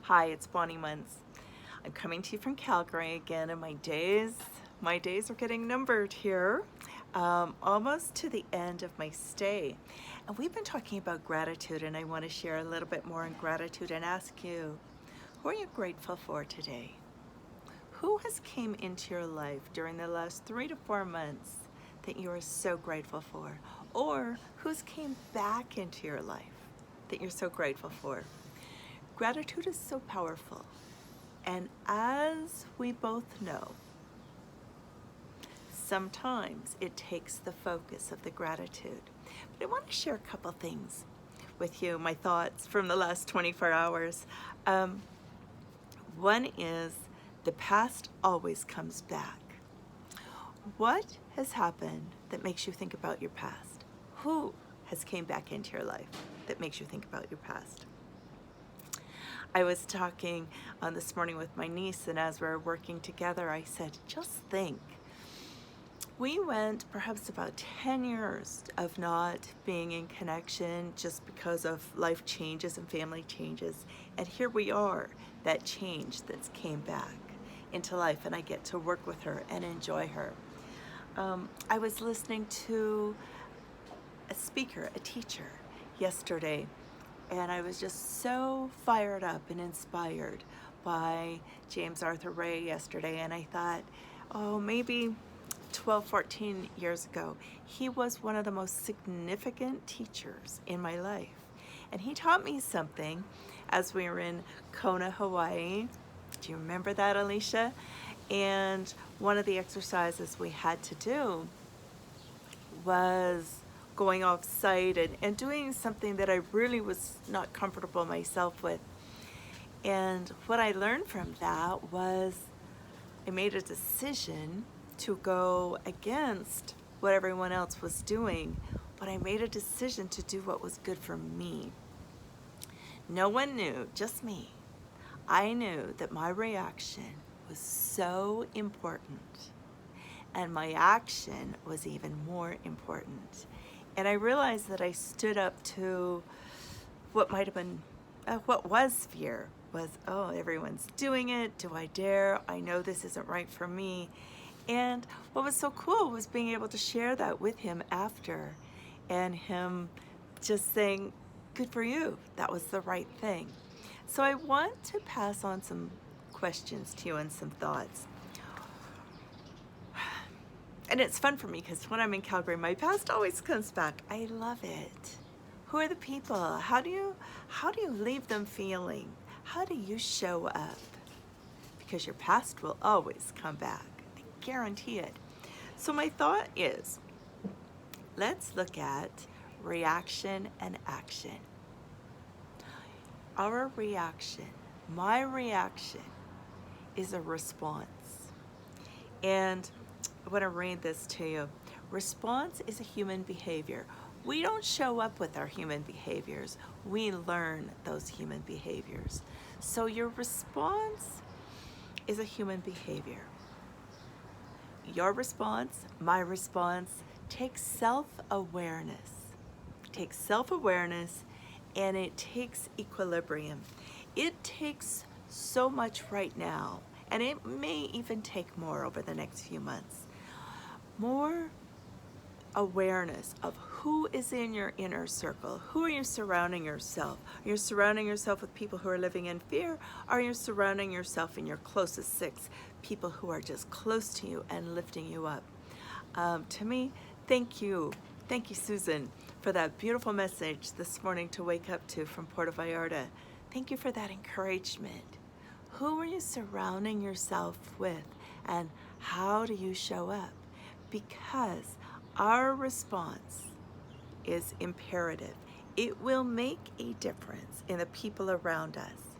Hi, it's Bonnie Munz. I'm coming to you from Calgary again, and my days are getting numbered here, almost to the end of my stay. And we've been talking about gratitude, and I want to share a little bit more on gratitude and ask you, who are you grateful for today? Who has came into your life during the last 3 to 4 months that you are so grateful for? Or who's came back into your life that you're so grateful for? Gratitude is so powerful. And as we both know, sometimes it takes the focus of the gratitude. But I want to share a couple things with you, my thoughts from the last 24 hours. One is the past always comes back. What has happened that makes you think about your past? Who has came back into your life that makes you think about your past? I was talking this morning with my niece, and as we were working together, I said, just think. We went perhaps about 10 years of not being in connection just because of life changes and family changes. And here we are, that change that's came back into life, and I get to work with her and enjoy her. I was listening to a speaker, a teacher, yesterday, and I was just so fired up and inspired by James Arthur Ray yesterday. And I thought, oh, maybe 12, 14 years ago, he was one of the most significant teachers in my life. And he taught me something as we were in Kona, Hawaii. Do you remember that, Alicia? And one of the exercises we had to do was going off site and doing something that I really was not comfortable myself with. And what I learned from that was I made a decision to go against what everyone else was doing, but I made a decision to do what was good for me. No one knew, just me. I knew that my reaction was so important, and my action was even more important. And I realized that I stood up to what might have been, what was fear, was, oh, everyone's doing it. Do I dare? I know this isn't right for me. And what was so cool was being able to share that with him after, and him just saying, good for you. That was the right thing. So I want to pass on some questions to you and some thoughts. And it's fun for me because when I'm in Calgary, my past always comes back. I love it. Who are the people? How do you leave them feeling? How do you show up? Because your past will always come back. I guarantee it. So my thought is, let's look at reaction and action. Our reaction, my reaction, is a response. And I want to read this to you. Response is a human behavior. We don't show up with our human behaviors. We learn those human behaviors. So your response is a human behavior. Your response, my response, takes self-awareness. Takes self-awareness, and it takes equilibrium. It takes so much right now, and it may even take more over the next few months. More awareness of who is in your inner circle. Who are you surrounding yourself? Are you surrounding yourself with people who are living in fear? Or are you surrounding yourself in your closest 6 people who are just close to you and lifting you up? To me, thank you. Thank you, Susan, for that beautiful message this morning to wake up to from Puerto Vallarta. Thank you for that encouragement. Who are you surrounding yourself with, and how do you show up? Because our response is imperative. It will make a difference in the people around us.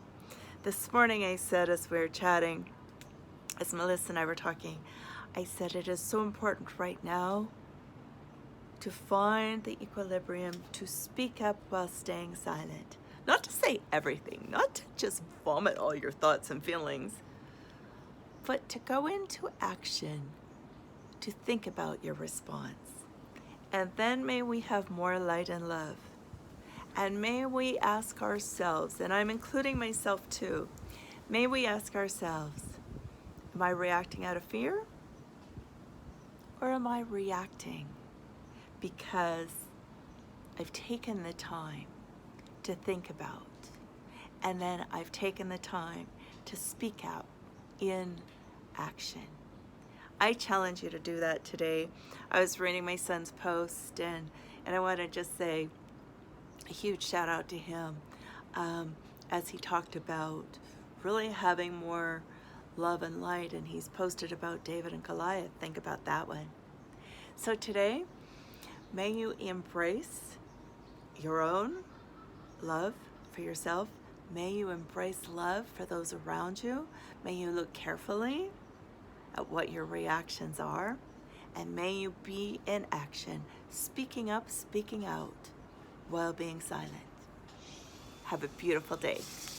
This morning I said, as we were chatting, as Melissa and I were talking, I said it is so important right now to find the equilibrium, to speak up while staying silent. Not to say everything, not to just vomit all your thoughts and feelings, but to go into action, to think about your response. And then may we have more light and love. And may we ask ourselves, and I'm including myself too, may we ask ourselves, am I reacting out of fear? Or am I reacting because I've taken the time to think about, and then I've taken the time to speak out in action? I challenge you to do that today. I was reading my son's post, and I want to just say a huge shout out to him as he talked about really having more love and light, and he's posted about David and Goliath. Think about that one. So today, may you embrace your own love for yourself. May you embrace love for those around you. May you look carefully at what your reactions are, and may you be in action, speaking up, speaking out, while being silent. Have a beautiful day.